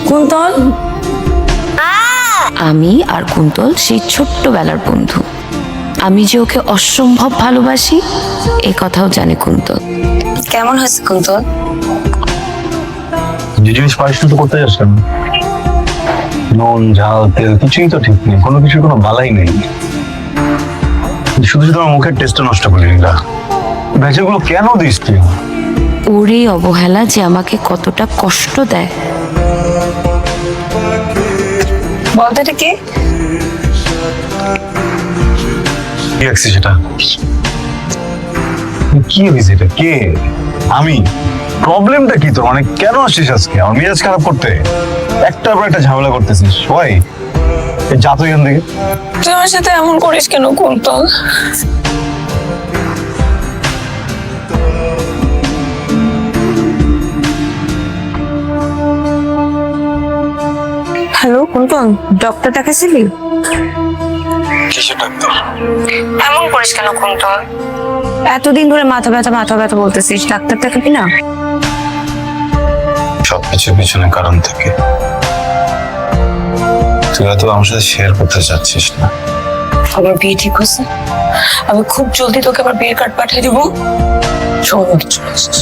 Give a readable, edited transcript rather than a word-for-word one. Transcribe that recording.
কুন্তল, আমি আর কুন্তল সেই ছোট্টবেলার বন্ধু। আমি যে ওকে অসম্ভব ভালোবাসি এ কথাও জানে কুন্তল। কেমন হয়েছে কুন্তল? যে জিনিস পারিস না তো করতে যাচ্ছেন, নুন ঝাল তেল কিছুই তো ঠিক নেই, কোনো কিছুর কোনো বালাই নেই। শুধু শুধু আমার মুখের টেস্টটা নষ্ট করলি না, ভেজেগুলো কেন দিস তুই? ওর এই অবহেলা যে আমাকে কতটা কষ্ট দেয়। বলতো এটা কে? কি রাখছিস সেটা? কি হয়েছে এটা? কে? আমি? প্রবলেমটা কি তোর? মানে কেন আসছিস আজকে আমার মেজাজ খারাপ করতে? একটার পর একটা ঝামেলা করতেছিস সবাই। যা তুই এখান থেকে। তুই আমার সাথে এমন করিস কেন কুন্তল? হ্যালো কুন্তল, ডক্টর দেখাছিলি? কিসের ডাক্তার? এমন করিস কেন কুন্তল? এতদিন ধরে মাথা ব্যথা বলতেছিস, ডাক্তার দেখাবি না? সবকিছুর পিছনে কারণ থাকে, তুই হয়তো আমার সাথে শেয়ার করতে চাচ্ছিস না। আমার বিয়ে ঠিক হয়েছে, আমি খুব জলদি তোকে আমার বিয়ের কার্ড পাঠিয়ে দিব। চলে আসছিস।